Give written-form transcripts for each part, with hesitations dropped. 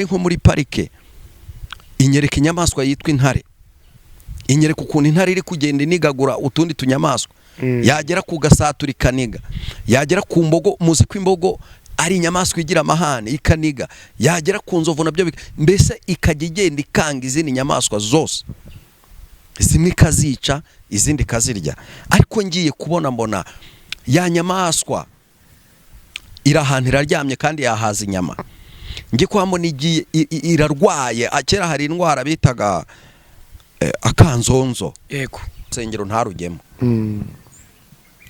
nko muri parike inyereka inyamaswa yitwa intare, inyereka ukuntu intare iri kugenda inigagura utundi tunyamaswa, yagera ku gasatura ikaniga, yagera ku mbogo, muzi ko imbogo ari inyamaswa igira amahane ikaniga, yagera ku nzovu nabyo mbese ikajya igenda ikanga izindi nyamaswa zose, zimwe ikazica izindi kazirya. Ariko ngiye kubona mbona ya nyamaswa iri ahantu iraryamye kandi yahaza inyama, ngiye kubona igiye irarwaye. Kera hari indwara bitaga akanzonzo, yego sengero ntarugemo.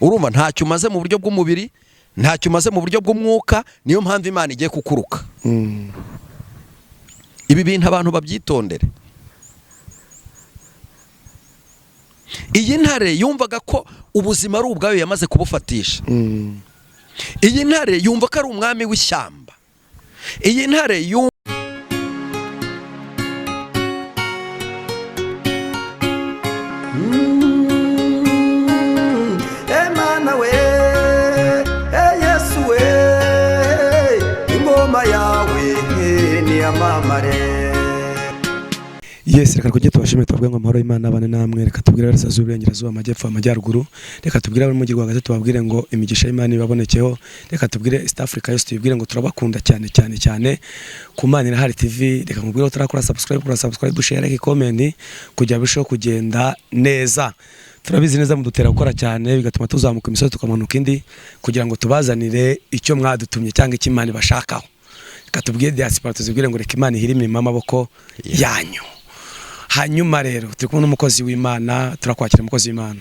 Urumva ntacyo umaze mu buryo bw'umubiri, ntacyo umaze mu buryo bw'umwuka, niyo mpamvu Imana igiye kukuruka. Ibi bintu abantu babyitondere. Iyi ntare yumvaga ko ubuzima ari ubwayo yamaze kubufatisha. Iyi ntare yumva ko ari umwami w'ishyamba. Iyi ntare Emana we, Yesu we, ingoma yawe ni amamare. Yes, reka kujye tubashimire tuvuge ngo amahoro y'Imana abane namwe. Reka tubwire abasaza b'Iburengerazuba, Amajyepfo, Amajyaruguru. Reka tubwire abo mu gihugu hagati tubabwire ngo imigisha y'Imana ibabonekeho. Reka tubwire East Africa yose tubwire ngo turabakunda cyane ku Mana Irahari TV. Reka mubwire ko turakora subscribe, share, like, comment kugira bisho kugenda neza. Turabizi neza mudutera gukora cyane bigatuma tuzamuka imisozi tukamanuka indi kugira ngo tubazanire icyo mwadutumye cyangwa icyo Imana ibashakaho. Reka tubwire diaspora tuzibwire ngo reka Imana ihirime amaboko yanyu. Hanyuma rero turi kumwe n'umukozi w'Imana, turakwakira umukozi w'Imana.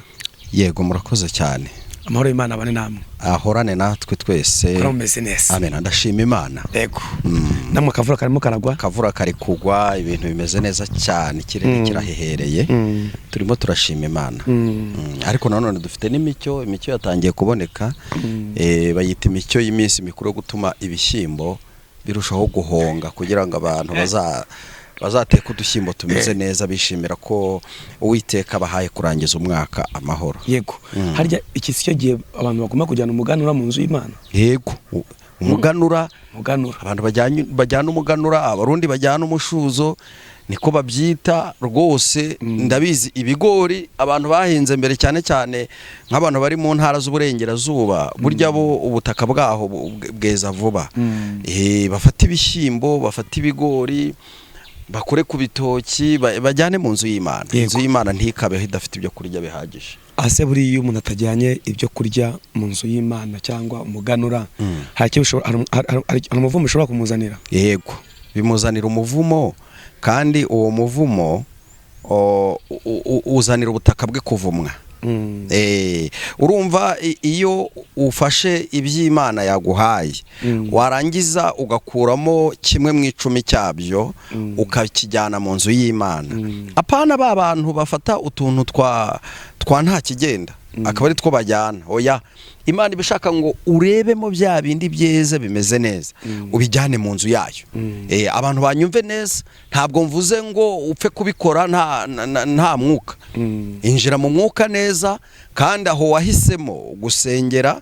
Yego murakoze cyane. Amahoro y'Imana abane namwe. Ahorane natwe twese. Kurameze neza. Amen, ndashima Imana. Yego. Namwe kavura karimo karagwa. Kavura kari kugwa, ibintu bimeze neza cyane, kirere kirahehereye. Turimo turashima Imana. Ariko nanone dufite n'imicyo yatangiye kuboneka. Bayita imicyo y'iminsi mikuru yo gutuma ibishyimbo birushaho guhonga kugira ngo abantu bazateka udushyimbo tumeze neza bishimira ko Uwiteka bahaye kurangiza umwaka amahoro. Yego. Harya iki cyo gihe abantu bagomba kujyana umuganura mu nzu y'Imana. Yego. Umuganura abantu bajyana umuganura, abarundi bajyana umushuzo, niko babyita rwose. Ndabizi ibigori abantu bahinze mbere cyane nk'abantu bari mu ntara z'Uburengerazuba, burya bo ubutaka bwaho bweza vuba. Bafata ibishyimbo, bafata ibigori, bakure ku bitoki, bajyane mu nzu y'Imana. Inzu y'Imana ntikabeho idafite ibyo kurya bihagije. Ase buri iyo umuntu atajyanye ibyo kurya mu nzu y'Imana cyangwa umuganura, hari umuvumo ushobora kumuzanira. Yego, bimuzanira umuvumo, kandi uwo muvumo uzanira ubutaka bwe kuvumwa. Urumva iyo ufashe iby'Imana yaguhaye warangiza ugakuramo 1/10 cyabyo ukakijyana mu nzu y'Imana, apana ba bantu bafata utuntu twa nta kigenda akaba ari two bajyana. Oya, Imana ibishaka ngo urebemo bya bindi byeze bimeze neza ubijyane mu nzu yayo. Abantu banyumve neza, ntabwo mvuze ngo upfe kubikora nta mwuka. Injira mu mwuka neza, kandi aho wahisemo gusengera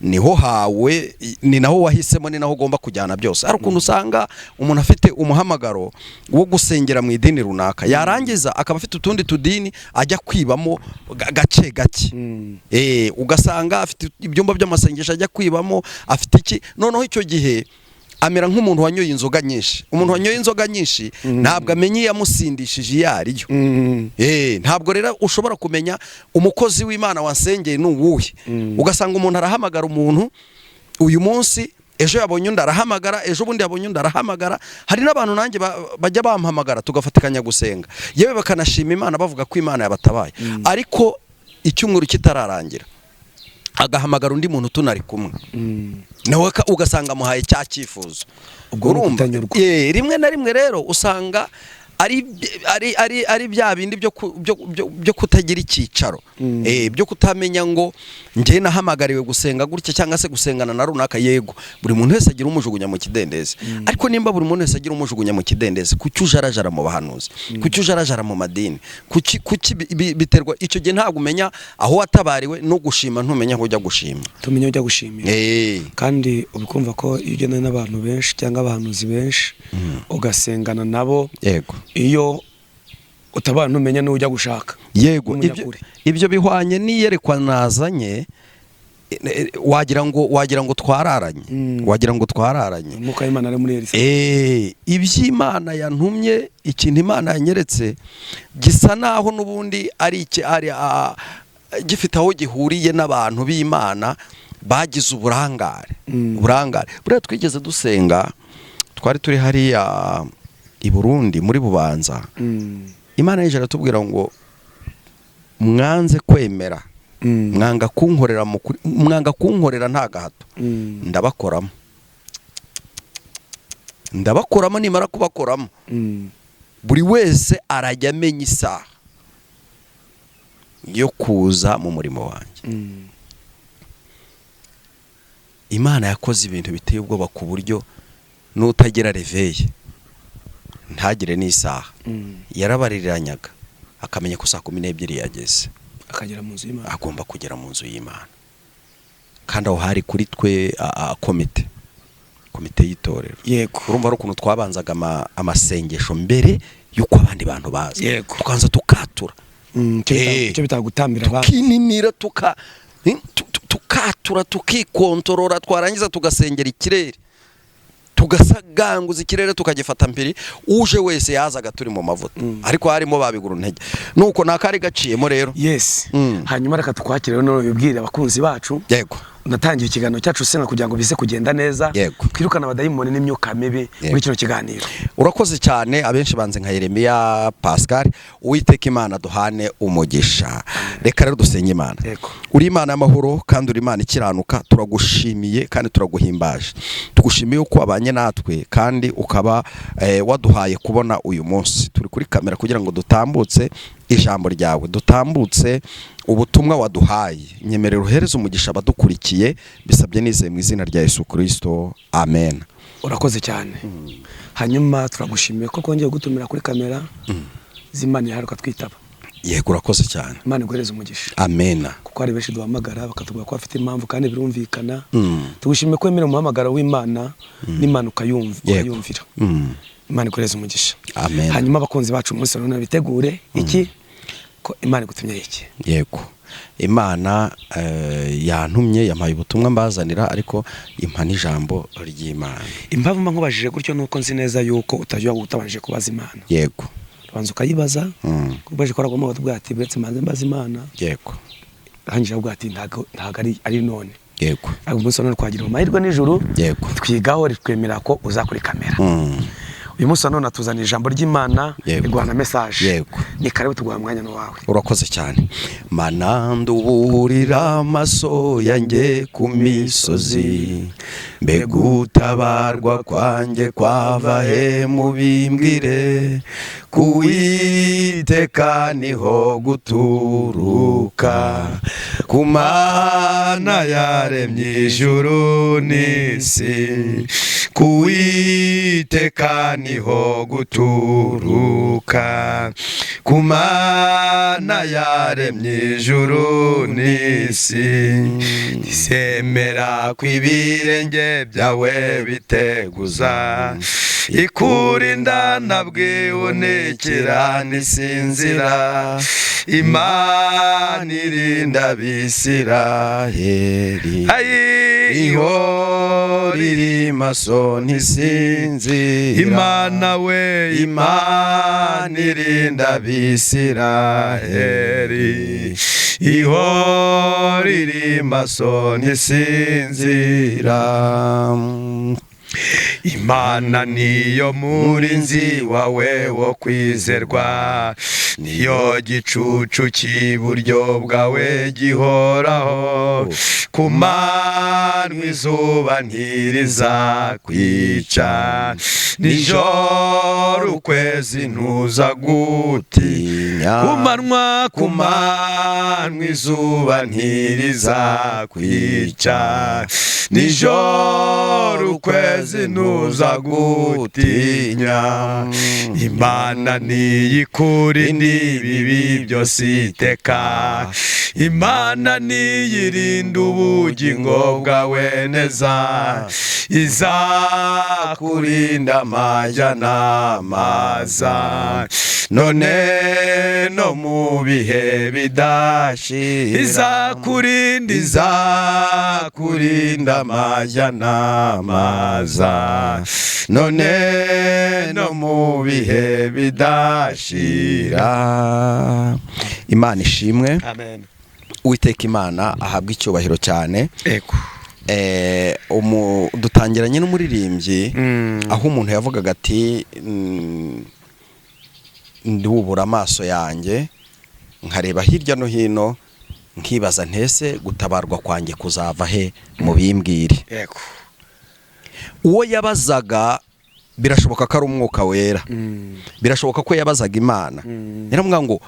niho hawe, ni naho wahisemo, ni naho ugomba kujyana byose. Ari ukuntu usanga umuntu afite umuhamagaro wo gusengera mu idini runaka, yarangiza akaba afite utundi tudini ajya kwibamo gake. Ugasanga afite ibyumba by'amasengesho ajya kwibamo, afite iki. Noneho icyo gihe amera nk'umuntu wanyoye inzoga nyinshi. Umuntu wanyoye inzoga nyinshi ntabwo amenye yamusindishije iyo ariyo. Ntabwo rero ushobora kumenya umukozi w'Imana wasengeye n'uwuhe. Ugasanga umuntu arahamagara umuntu uyu munsi, ejo yabonye undi arahamagara, ejo bundi yabonye undi arahamagara. Hari n'abantu nanjye bajya bampamagara tugafatikanya gusenga, yewe bakanashima Imana bavuga ko Imana yabatabaye, ariko icyumweru kitararangira agahamagara undi muntu tunari kumwe, nawe ugasanga muhaye cya cyifuzo. Ubwo urumva rimwe na rimwe rero usanga ari bya bindi byo kutagira icyicaro, byo kutamenya ngo njye nahamagariwe gusenga gutya cyangwa se gusengana na runaka. Yego, buri muntu wese agira umujugunya mu kidendezi, ariko nimba buri muntu wese agira umujugunya mu kidendezi, kuki ujarajara mu bahanuzi, kuki ujarajara mu madini, kuki biterwa icyo gihe ntabwo umenya aho watabariwe, no gushima ntumenya aho ujya gushima, tumenya ujya gushimira. Kandi ubikumva ko iyo ugendana n'abantu benshi cyangwa abahanuzi benshi ugasengana nabo, yego, iyo utabana ntumenya n'ujya gushaka. Yego, ibyo bihwanye n'iyerekwa nazanye, wagira ngo twararanye, wagira ngo twararanye. Umwuka w'Imana ari muri Elisa. Iby'Imana yantumye, ikintu Imana yanyeretse gisa naho n'ubundi ari gifite aho gihuriye n'abantu b'Imana bagize uburangare. Buriya twigeze dusenga, twari turi hariya i Burundi muri Bubanza. Imana yaje aratubwira ngo mwanze kwemera, mwanga kunkorera nta gahato, ndabakoramo, nimara kubakoramo buri wese arajya amenya isaha yo kuza mu murimo wanjye. Imana yakoze ibintu biteye ubwoba ku buryo n'utagira reveye ntagire n'isaha, yarabariranyaga akamenya ko saa 12 yageze, akagera mu nzu y'Imana, agomba kugera mu nzu y'Imana. Kandi aho hari kuri twe komite y'itorero. Yego, urumva ari ukuntu twabanzaga amasengesho mbere yuko abandi bantu baza, tukanza tukatura, icyo bitagutambira abantu, tukininira tukatura, tukikontorora, twarangiza tugasengera ikirere, tugasaganguza ikirere, tukagifata mpiri, uje wese yazaga turi mu mavuta. Ariko harimo babigura intege, nuko nakari gaciyemo rero. Yes. Hanyuma reka tukwakire no bibwire abakunzi bacu. Yego, natangiye ikiganiro cyacu senga kugira ngo bize kugenda neza, kwirukana abadayimoni n'imyuka mibi muri kino kiganiro. Urakoze cyane. Abenshi banze nka Yeremiya Pascal. Uwiteka Imana duhane umugisha. Reka rero dusenge Imana. Uri Imana y'amahoro kandi uri Imana ikiranuka, turagushimiye kandi turaguhimbaje. Tugushimiye uko abanye natwe kandi ukaba waduhaye kubona uyu munsi. Turi kuri kamera kugira ngo dutambutse ijambo ryawe, dutambutse ubutumwa waduhaye. Nyemerera uhereze umugisha abadukurikiye, bisabye nizeye mu izina rya Yesu Kristo, amen. Urakoze cyane. Hanyuma turagushimiye ko kongeye gutumira kuri kamera z'Imana yaharuka twitaba. Yego, urakoze cyane. Imana iguhereze umugisha. Amen. Kuko ari benshi duhamagara bakatubwira ko bafite impamvu kandi birumvikana. Tugushimiye ko wemera umuhamagaro w'Imana n'Imana ukayumvira. Imana iguhereze umugisha. Amen. Hanyuma abakunzi bacu umunsi none bitegure iki ko Imana igutumye iki. Yego, Imana yantumye, yampaye ubutumwa mbazanira, ariko impa n'ijambo ry'Imana. Impamvu mba nkubajije gutyo nuko nzi neza yuko utajya gutabanje kubaza Imana. Yego, ubanza ukayibaza, kubaje ko aragomba kuvuga ati buretse manze mbaza Imana. Yego, hangira avuga ati ntago ari none. Yego, ahubwo umunsi none twagira amahirwe n'ijuru. Yego, twigaho ritwemera ko uza kuri kamera. Uyu munsi none natuzana ijambo ry'Imana, igwana message. Yego, ni kare tuguha mwanya no wawe. Urakoze cyane. Mana nduburira amaso yanjye ku misozi, mbegutabarwa kwanjye kwava he mubimbwire, kuwiteka niho guturuka, ku Mana yaremye ijuru n'isi, kuwiteka niho guturuka, ku Mana yaremye ijuru n'isi, nisemera kw'ibirenge byawe biteguza, ikurinda nabwibonekera nisinzira, Imana irinda Abisirayeli, ihora iri maso ntisinzira, Imana we, Imana irinda Abisirayeli, ihora iri maso ntisinzira. Imana niyo murinzi wawe wo kwizerwa, niyo gicucu cy'iburyo bwawe gihoraho, ku manywa izuba ntiriza kwica, nijoro ukwezi ntuza gutinya, ku manywa izuba ntiriza kwica, nijoro ukwezi ntuza gutinya. Imana niyikurinda ibibi byose iteka, Imana niyirinda ubugingo bwawe neza, izakurinda amajya n'amaza, none no mu bihe bidashira, izakurinda amajya n'amaza, none no mu bihe bidashira. Imana ishimwe. Amen. Uwiteka Imana ahabwa icyubahiro cyane. Ego. Dutangiranye n'umuririmbyi aho umuntu yavugaga ati ndubura amaso yanjye nkareba hirya no hino nkibaza ntese gutabarwa kwanjye kuzava he mu bimbwire. Yego. Uwo yabazaga birashoboka ko ari umwuka wera, birashoboka ko yabazaga Imana. Yaramubwira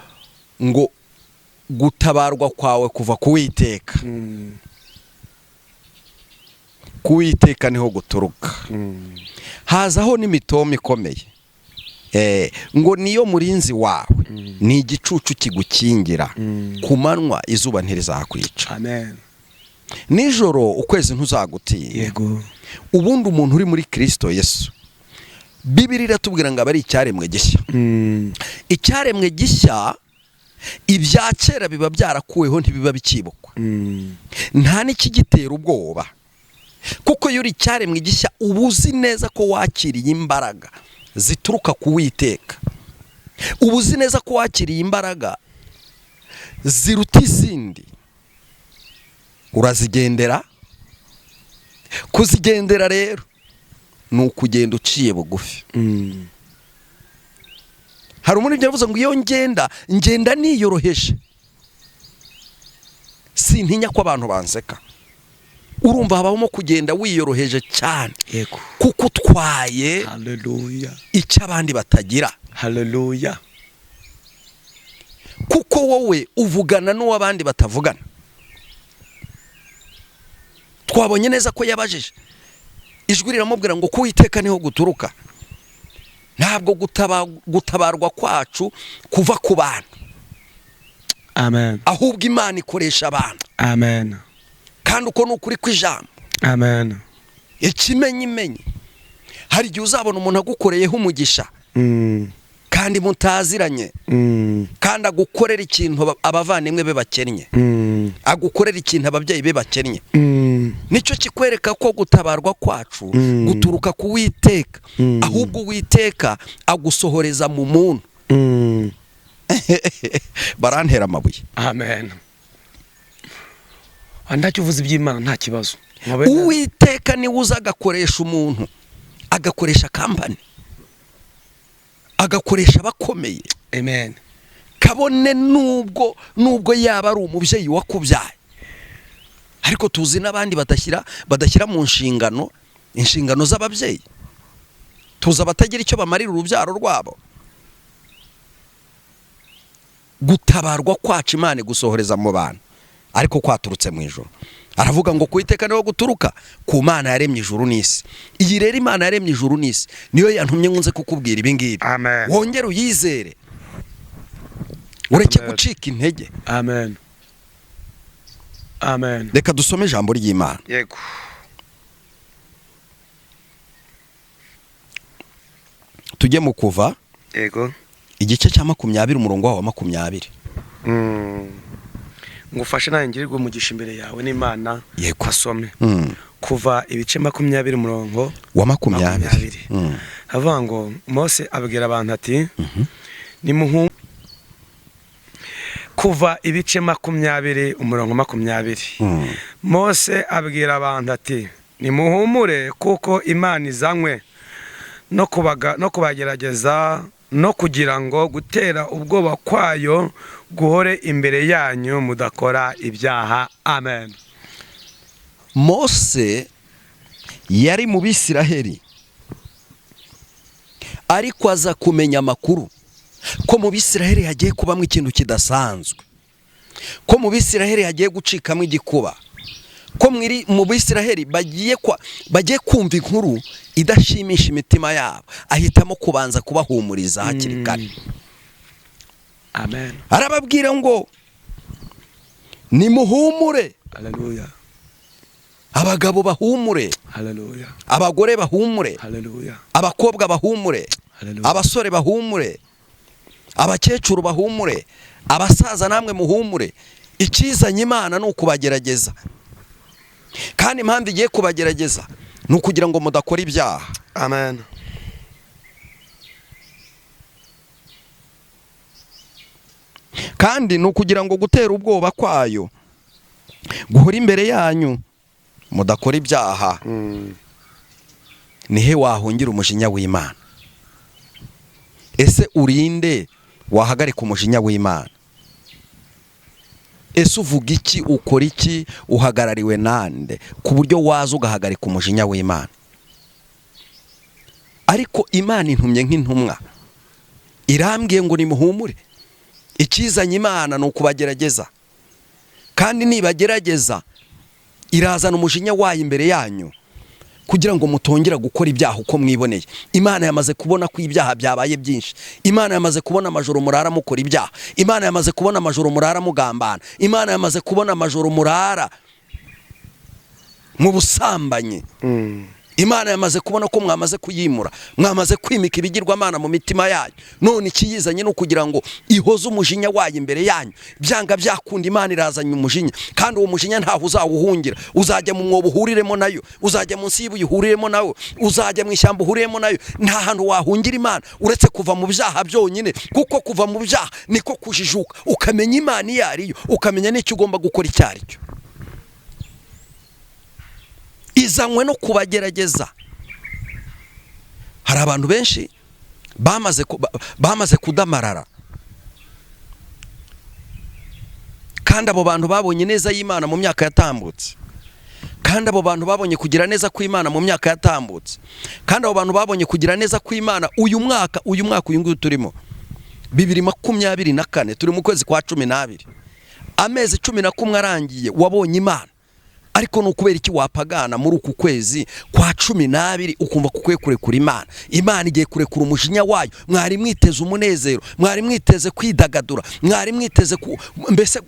ngo gutabarwa kwawe kuva kuwiteka, kuwiteka niho guturuka. Hazaho n'imitoma ikomeye, ngo niyo murinzi wawe, ni igicucu kigukingira, ku manywa izuba ntirizakwica, Amen. nijoro ukwezi ntuzagutinya. Yego. Ubundi umuntu uri muri Kristo Yesu, Bibiri iratubwira ngo abari icyaremwe gishya. Icyaremwe gishya, ibya kera biba byarakuweho ntibiba bikibukwa, nta n'ikigitera ubwoba, kuko iyo uri icyaremwe gishya uba uzi neza ko wakiriye imbaraga zituruka ku Uwiteka, uba uzi neza ko wakiriye imbaraga ziruta izindi, urazigendera. Kuzigendera rero ni ukugenda uciye bugufi. Hari umuntu yavuze ngo iyo ngenda niyoroheje, sintinya ko abantu banseka. Urumva habamo kugenda wiyoroheje cyane, Yego. kuko utwaye Hallelujah. icyo abandi batagira. Hallelujah. Kuko wowe uvugana n'uw'abandi batavugana. Twabonye neza ko yabajije, ijwi riramubwira ngo kuwiteka niho guturuka. Ntabwo gutabarwa kwacu kuva ku bantu, Amen. ahubwo Imana ikoresha abantu. Amen. Kandi uko ni ukuri kw'ijambo. Amen. Ikimenyimenyi, hari igihe uzabona umuntu agukoreyeho umugisha kandi mutaziranye, kandi agukorera ikintu abavandimwe be bakennye, agukorera ikintu ababyeyi be bakennye. Nicyo kikwereka ko gutabarwa kwacu guturuka ku Uwiteka, ahubwo Uwiteka agusohoreza mu muntu. Barantera amabuye. Amen. Andacyo uvuze iby'Imana nta kibazo. Uwiteka niwe uza agakoresha umuntu, agakoresha kampani, agakoresha abakomeye. Amen. Kabone nubwo yaba ari umubyeyi wakubyaye, ariko tuzi n'abandi badashyira mu inshingano z'ababyeyi. Tuzi abatagira icyo bamarira urubyaro rwabo. Gutabarwa kwacu Imana gusohoreza mu bantu, ariko kwaturutse mu ijuru. Aravuga ngo kuwiteka niho guturuka, ku Mana yaremye ijuru n'isi. Iyi rero Imana yaremye ijuru n'isi niyo yantumye nkunze kukubwira ibi ngibi. Amen. Wongere uyizere, ureke gucika intege. Amen. Amen. Reka dusome ijambo ry'Imana. Yego. Tujye mu Kuva, Yego. igice cya 20 umurongo wa 20. Ngufashe nawe ngirirwe umugisha imbere yawe n'Imana. Yego. Asome. Kuva ibice 20 umurongo wa 20. Havuga ngo Mose abwira abantu ati, nimuhunge. Kuva ibice 20 umurongo 20. Mose abwira abantu ati, nimuhumure kuko Imana izanywe no kubagerageza no kugira ngo gutera ubwoba kwayo guhore imbere yanyu mudakora ibyaha. Amen. Mose yari mu Bisiraheli, ariko aza kumenya amakuru ko mu Bisiraheli hagiye kubamo ikintu kidasanzwe, ko mu Bisiraheli hagiye gucikamo igikuba, ko mu Bisiraheli bagiye kumva inkuru idashimisha imitima yabo. Ahitamo kubanza kubahumuriza hakiri kare. Amen. Arababwira ngo nimuhumure. Haleluya. Abagabo bahumure. Haleluya. Abagore bahumure. Haleluya. Abakobwa bahumure. Haleluya. Abasore bahumure. Abakecuru bahumure. Abasaza namwe muhumure. Ikizanye Imana ni ukubagerageza, kandi impamvu igiye kubagerageza ni ukugira ngo mudakora ibyaha. Amen. Kandi ni ukugira ngo gutera ubwoba kwayo guhora imbere yanyu mudakora ibyaha. Nihe wahungira umujinya w'Imana? Ese urinde wahagarika umujinya w'Imana? Ese uvuga iki, ukora iki, uhagarariwe nande ku buryo waza ugahagarika umujinya w'Imana? Ariko Imana intumye nk'intumwa, irambwiye ngo nimuhumure. Ikizanye Imana ni ukubagerageza, kandi nibagerageza irazana umujinya wayo imbere yanyu kugira ngo mutongera gukora ibyaha uko mwiboneye. Imana yamaze kubona ko ibyaha byabaye byinshi. Imana yamaze kubona amajoro murara mukora ibyaha. Imana yamaze kubona amajoro murara mugambana. Imana yamaze kubona amajoro murara mu busambanyi. Imana yamaze kubona ko mwamaze kuyimura, mwamaze kwimika ibigirwamana mu mitima yanyu. None ikiyizanye no kugira ngo ihoze umujinya wayo imbere yanyu. Byanga byakunda Imana irazanye umujinya, kandi uwo mujinya ntaho uzawuhungira. Uzajya mu mwobo uhuriremo nayo, uzajya munsi y'ibuye uhuriremo nayo, uzajya mu ishyamba uhuriremo nayo. Nta hantu wahungira Imana uretse kuva mu byaha byonyine, kuko kuva mu byaha niko kujijuka, ukamenya Imana iyo ariyo, ukamenya n'icyo ugomba gukora icyo ari cyo. Izanywe no kubagerageza. Hari abantu benshi bamaze kudamarara, kandi abo bantu babonye neza y'Imana mu myaka yatambutse, kandi abo bantu babonye kugira neza kw'Imana mu myaka yatambutse, kandi abo bantu babonye kugira neza kw'Imana uyu mwaka uyu nguyu turimo 2024 turi mu kwezi kwa 12, amezi 11 arangiye wabonye Imana. Ariko nukubera iki wapagana muri uku kwezi kwa 12 ukumva kukwe kurekura Imana? Imana igiye kurekura umujinya wayo. Mwari mwiteze umunezero, mwari mwiteze kwidagadura, mwari mwiteze mbese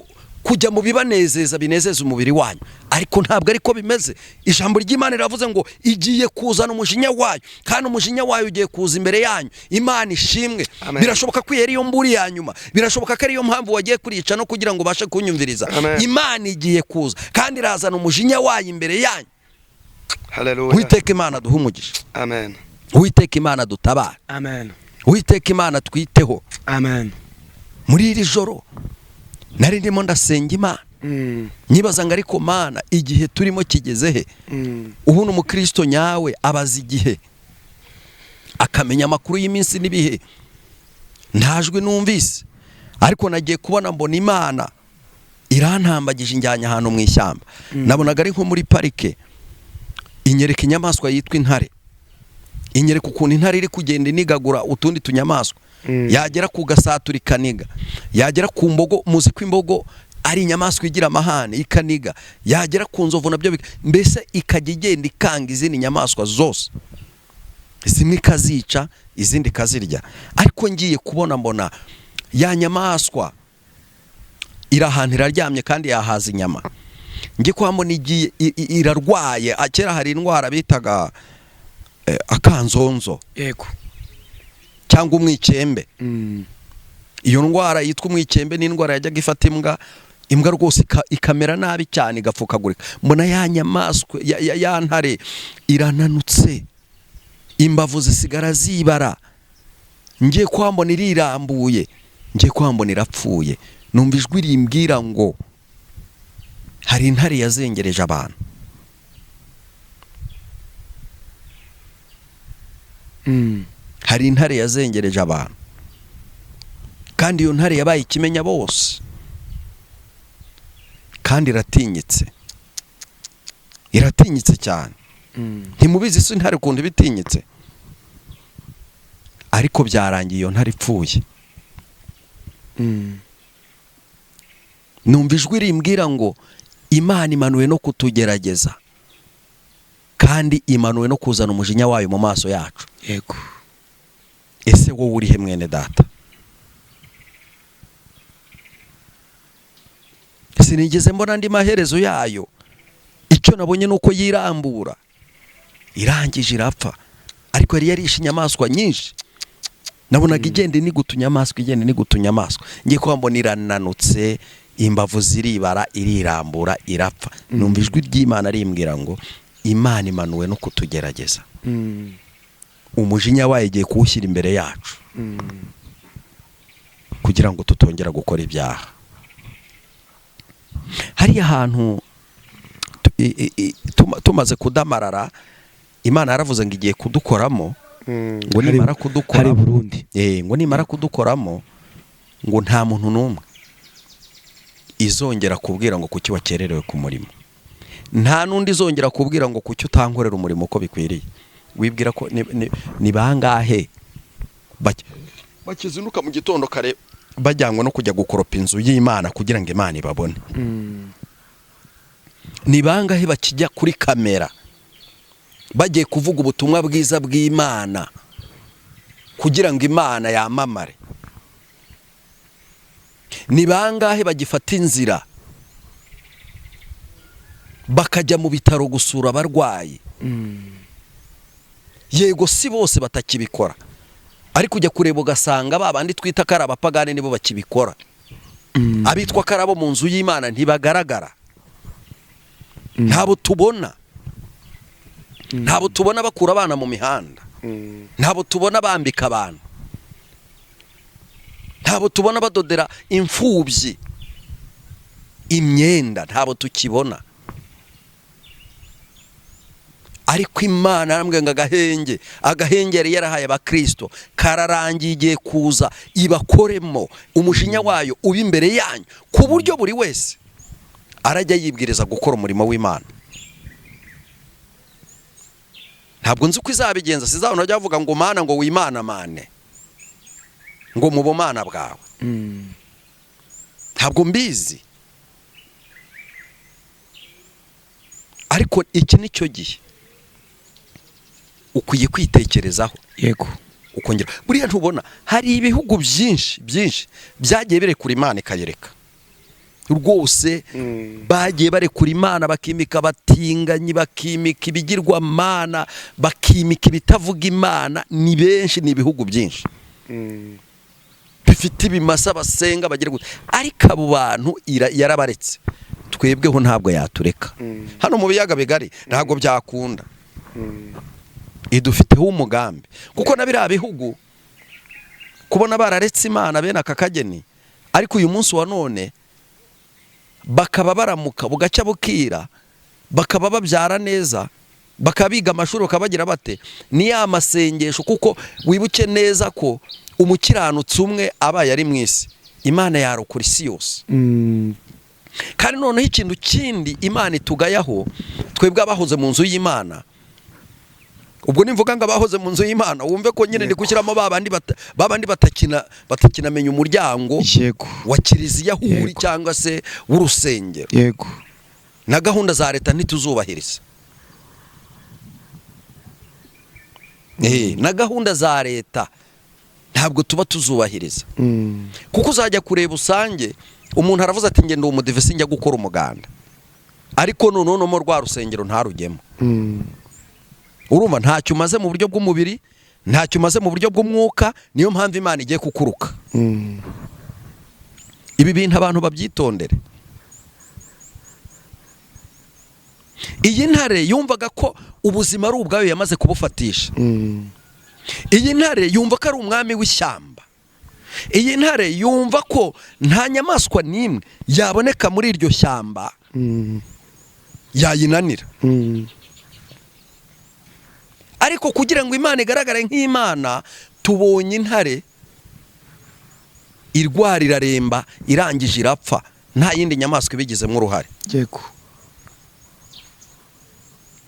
kujya mu bibanezeza binezeza umubiri wanyu, ariko ntabwo ariko bimeze. Ijambo ry'Imana riravuze ngo igiye kuzana umujinya wayo, kandi umujinya wayo ugiye kuza imbere yanyu. Imana ishimwe. Birashoboka ko yari yo mburi ya nyuma, birashoboka ko ari yo mpamvu wagiye kurica no kugira ngo bashe kunyumviriza. Imana igiye kuza kandi irazana umujinya wayo imbere yanyu. Haleluya. Uwiteka Imana duhe umugisha. Amen. Uwiteka Imana dutabare. Amen. Uwiteka Imana twiteho. Amen. Muri iri joro nari ndimo ndasenga Imana, nyibaza ngo ariko Mana igihe turimo kigeze he? Ubu n'umukristo nyawe abaza igihe, akamenya amakuru y'iminsi n'ibihe. Ntajwe numvise, ariko nagiye kubona mbona Imana irantambagije injyanya ahantu mu ishyamba. Nabonaga ari nko muri parike, inyereka inyamaswa yitwa intare. Inyereka ukuntu intare iri kugenda inigagura utundi tunyamaswa. Yagera ku gasatura ikaniga, yagera ku mbogo, muzi ko imbogo ari inyamaswa igira amahane ikaniga, yagera ku nzovu nabyo mbese ikajya igenda ikanga izindi nyamaswa zose, zimwe ikazica izindi kazirya. Ariko ngiye kubona mbona ya nyamaswa iri ahantu iraryamye kandi yahaza inyama. Ngiye kuhambona igiye irarwaye. Akera hari indwara bitaga akanzonzo, yego, cyangwa umwikembe. Iyo ndwara yitwa umwikembe ni indwara yajyaga ifata imbwa rwose ikamera nabi cyane, igapfukagurika. Mbona ya nyamaswa ya ntare irananutse, imbavu zisigara zibara. Ngiye kwambona irirambuye, ngiye kwambona irapfuye. Numva ijwi rimbwira ngo hari intare yazengereje abantu. hari intare yazengereje abantu kandi iyo ntare yabaye ikimenya bose kandi iratinyitse cyane. Ntimubizi se intare kundi bitinyitse, ariko byarangiye iyo ntare ipfuye. Numva ijwi rimbwira ngo Imana imanuwe no kutugerageza kandi imanuwe no kuzana umujinya wayo mu maso yacu. Yego. Ese wowe uri he mwene data? Sinigeze mbona andi maherezo yayo. Icyo nabonye nuko yirambura, irangije irapfa, ariko yari yarishe inyamaswa nyinshi. Nabonaga igende n'igutunyamaswa ngiye kuba mbona irananutse, imbavu ziribara, irirambura, irapfa. Numva ijwi ry'Imana rimbwira ngo Imana imanuwe no kutugerageza, umujinya wayo igiye kuwushyira imbere yacu kugira ngo tutongera gukora ibyaha. Hariya hantu tumaze kudamarara, Imana yaravuze ngo igiye kudukoramo, ngo nimara kudukora hari Burundi, ngo nimara kudukoramo ngo nta muntu n'umwe izongera kubwira ngo kuki wakererewe ku murimo, nta nundi izongera kubwira ngo kuki utankorera umurimo uko bikwiriye. Wibwira ko ni bangahe bakizinduka mu gitondo kare bajyanywe no kujya gukoropa inzu y'Imana kugira ngo Imana ibabone? Ni bangahe bakijya kuri kamera bagiye kuvuga ubutumwa bwiza bw'Imana kugira ngo Imana yamamare? Ni bangahe bagifata inzira bakajya mu bitaro gusura abarwayi? Yego, si bose batakibikora, ariko ujya kureba ugasanga babandi twita ko ari abapagani nibo bakibikora. Abitwa ko ari abo mu nzu y'Imana ntibagaragara, ntabo tubona. Ntabo tubona bakura abana mu mihanda, ntabo tubona bambika abantu, ntabo tubona badodera imfubyi imyenda, ntabo tukibona. Ariko Imana yarambwiye ngo agahenge yari yarahaye abakristo kararangiye, igiye kuza ibakoremo, umujinya wayo uba imbere yanyu ku buryo buri wese arajya yibwiriza gukora umurimo w'Imana. Ntabwo nzi uko izabigenza, sizabona bajya bavuga ngo Mana ngo wimanamane ngo mu bumana bwawe. Ntabwo mbizi, ariko iki nicyo gihe ukwiye kwitekerezaho. Yego. Ukongera buriya ntubona hari ibihugu byinshi byagiye birekura Imana ikayereka rwose, bagiye barekura Imana, bakimika abatinganyi, bakimika ibigirwamana, bakimika ibitavuga Imana. Ni benshi, ni ibihugu byinshi bifite ibimasa basenga bagira gute, ariko abo bantu yarabaretse. Twebweho ntabwo yatureka. Hano mu biyaga bigari ntabwo byakunda. Idufiteho umugambi, kuko na biriya bihugu kubona bararetse Imana bene aka kageni, ariko uyu munsi wa none bakaba baramuka bugacya bukira, bakaba babyara neza, bakabiga amashuri, bakabagira bate, ni ya masengesho. Kuko wibuke neza ko umukiranutsi umwe abaye ari mu isi, Imana yarokora isi yose. Kandi noneho ikintu kindi Imana itugayaho twebwe abahoze mu nzu y'Imana, ubwo nimvuga ngo abahoze mu nzu y'Imana wumve ko nyine ndi gushyiramo babandi batakinamenya umuryango wa kiliziya huri cyangwa se w'urusengero. Yego. Na gahunda za leta ntituzubahiriza. Na gahunda za leta ntabwo tuba tuzubahiriza. Kuko uzajya kureba usange umuntu aravuze ati ngende umudive sinjya gukora umuganda, ariko noneho mu rwa rusengero ntarugemo. Urumva ntacyo umaze mu buryo bw'umubiri, ntacyo umaze mu buryo bw'umwuka. Niyo mpamvu Imana igiye kukuruka. Ibi bintu abantu babyitondere. Iyi ntare yumvaga ko ubuzima ari ubwayo yamaze kubufatisha. Iyi ntare yumva ko ari umwami w'ishyamba. Iyi ntare yumva ko nta nyamaswa n'imwe yaboneka muri iryo shyamba yayinanira. ariko kugira ngo Imana igaragare nk'Imana, tubonye intare irwara iraremba irangije irapfa, nta yindi nyamaswa ibigizemo uruhare. Yego.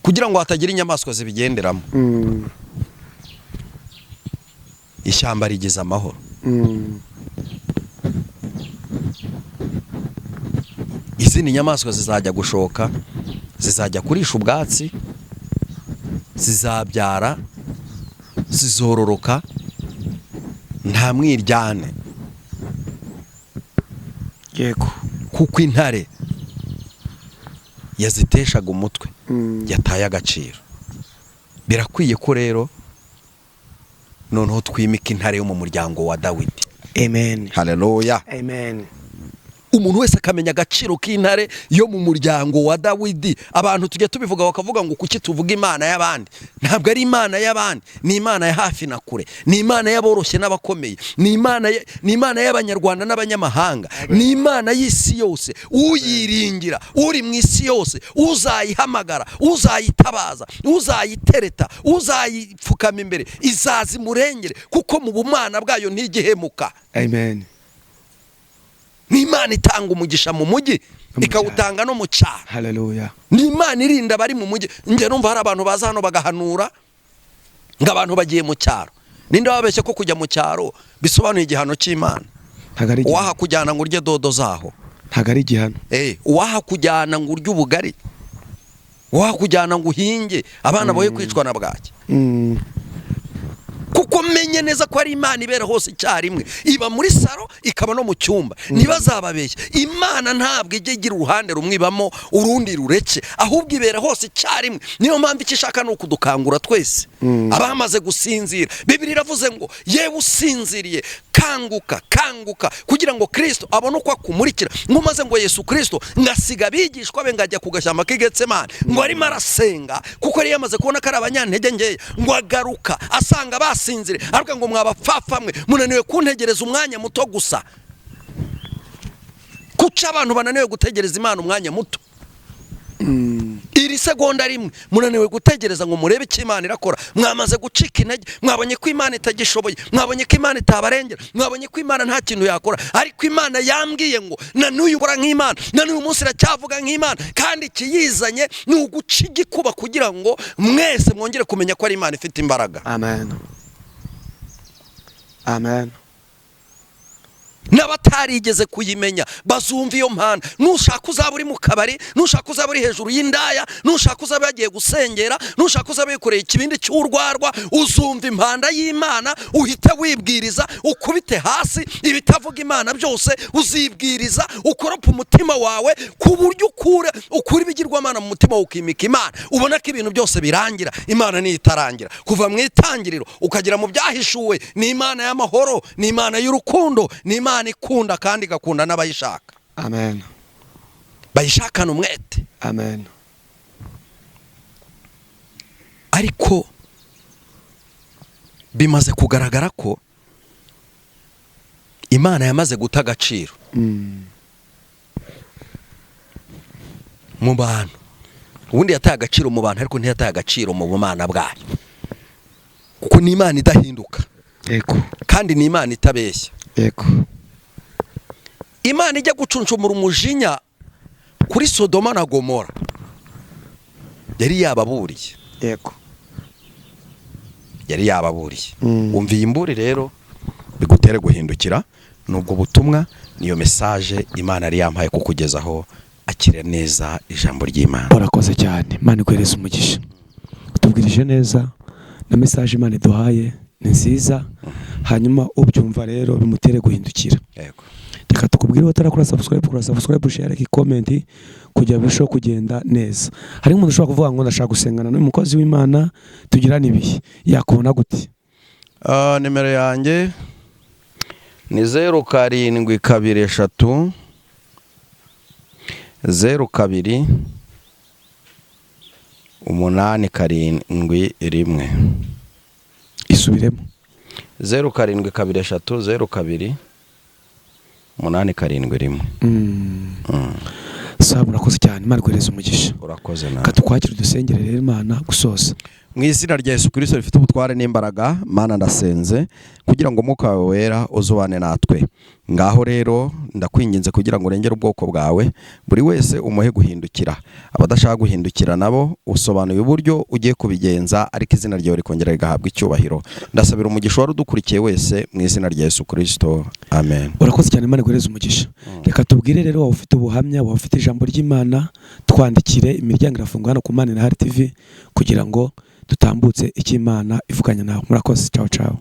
Kugira ngo hatagira inyamaswa zibigenderamo. Ishyamba rigize amahoro. Izindi nyamaswa zizajya gushoka, zizajya kurisha ubwatsi, zizabyara, zizororoka, nta mwiryane. Yego. Kuko intare yaziteshaga umutwe, yataye agaciro. Birakwiye ko rero noneho twimika intare yo mu muryango wa Dawidi. Amen. Haleluya. Amen. Umuntu wese akamenya agaciro k'intare yo mu muryango wa Dawidi. Abantu tujya tubivuga bakavuga ngo kuki tuvuga Imana y'abandi. Ntabwo ari Imana y'abandi, ni Imana ya hafi na kure, ni Imana y'aboroshye n'abakomeye, ni Imana y'abanyarwanda n'abanyamahanga, ni Imana y'isi yose. Uyiringira uri mu isi yose, uzayihamagara, uzayitabaza, uzayitereta, uzayipfukama imbere, izazi murengere, kuko mu bumana bwayo ntigihemuka. Amen. Ni Imana itanga umugisha mu mujyi, ikawutanga no mu cyaro. Haleluya. Ni Imana irinda bari mu mujyi. Nge numva hari abantu baza hano bagahanura ngo abantu bagiye mu cyaro. Ninde wabeshye ko kujya mu cyaro bisobanuye igihano cy'Imana? Uwaha kujyana ngo urye dodo zaho, ntago ari igihano. Uwaha kujyana ngo urye ubugari, uwaha kujyana ngo uhinge abana boye kwicwa na bwaki. Kuko menye neza ko ari Imana ibera hose icyarimwe, iba muri saro ikaba no mu cyumba. Ntibazababeshye, Imana ntabwo ijye igira uruhande rumwe ibamo urundi rureke, ahubwo ibera hose icyarimwe. Niyo mpamvu icyo ishaka ni ukudukangura twese abamaze gusinzira. Bibiliya iravuze ngo yewe usinziriye kanguka, kanguka, kugira ngo Kristo abone uko akumurikira. Ngumaze ngo Yesu Kristo ngasiga abigishwa be ngajya ku gashyamba k'i Getsemani, ngo arimo arasenga kuko yari yamaze kubona ko ari abanyantege ngeya, ngo agaruka asanga basinzire, aravuga ngo mwabapfapfa mwe munaniwe kuntegereza umwanya muto gusa. Kuca abantu bananiwe gutegereza Imana umwanya muto, iri segonda rimwe munaniwe gutegereza ngo murebe icyo Imana irakora. Mwamaze gucika intege, mwabonye ko Imana itagishoboye, mwabonye ko Imana itabarengera, mwabonye ko Imana nta kintu yakora. Ariko Imana yambwiye ngo na n'uyu ukora nk'Imana, na n'uyu munsi iracyavuga nk'Imana, kandi ikiyizanye ni uguca igikuba kugira ngo mwese mwongere kumenya ko ari Imana ifite imbaraga. Amen. Amen. N'abatarigeze kuyimenya bazumva iyo mpana. Nushaka uzaba uri mu kabari, nushaka uzaba uri hejuru y'indaya, nushaka uzaba yagiye gusengera, nushaka uzaba yikoreye ikibindi cy'urwarwa, uzumva impanda y'Imana, uhite wibwiriza, ukubite hasi ibitavuga Imana byose, uzibwiriza, ukoropa umutima wawe ku buryo ukura ibigirwamana mu mutima ukimika Imana. Ubona ko ibintu byose birangira, Imana ni itarangira. Kuva mu itangiriro ukagera mu byahishuwe, ni Imana y'amahoro, ni Imana y'urukundo, ni Imana ikunda kandi igakunda n'abayishaka. Amen. Bayishakana umwete. Amen. Ariko bimaze kugaragara ko Imana yamaze guta agaciro mu bantu. Ubundi yataye agaciro mu bantu, ariko ntiyataye agaciro mu bumana bwayo, kuko ni Imana idahinduka. Yego. Kandi ni Imana itabeshya. Yego. Imana ijya gucuncumura umujinya kuri Sodoma na Gomora, yari yababuriye. Yego. Yari yababuriye. Umviye imburi rero bigutere guhindukira, nubwo butumwa niyo message Imana yari yampaye kukugezaho. Akire neza ijambo ry'Imana. Urakoze cyane, Imana iguhereze umugisha. Utubwirije neza na message Imana iduhaye ni nziza, hanyuma ubyumva rero bimutere guhindukira. Yego. Reka tukubwire utarakora subscribe, share, comment kugira bisho kugenda neza. Hari umuntu ushobora kuvuga ngo ndashaka gusengana n'umukozi w'Imana, tugirane ibihe, yakubona gute? Nimero yanjye ni 0723 02 871. Isubiremo. 0723 02 871. Sawa, murakoze cyane, Imana iguhereze umugisha. Urakoze nawe. Katukwakira dusengere rero Imana gusoza. mu izina rya Yesu Kristo rifite ubutware n'imbaraga, Mana ndasenze kugira ngo Umwuka wawe wera uzubane natwe. Ngaho rero ndakwinginze kugira ngo urengere ubwoko bwawe, buri wese umuhe guhindukira. Abadashaka guhindukira nabo usobanuye uburyo ugiye kubigenza, ariko izina ryawe rikongera rigahabwa icyubahiro. Ndasabira umugisha wari udukurikiye wese mu izina rya Yesu Kristo, amen. Urakoze cyane, Imana iguhereze umugisha. Reka tubwire rero, waba ufite ubuhamya, waba ufite ijambo ry'Imana, twandikire. Imiryango irafunguye hano ku Mana na Hari TV kugira ngo dutambutse icyo Imana ivuganye nawe. Murakoze, ciao ciao.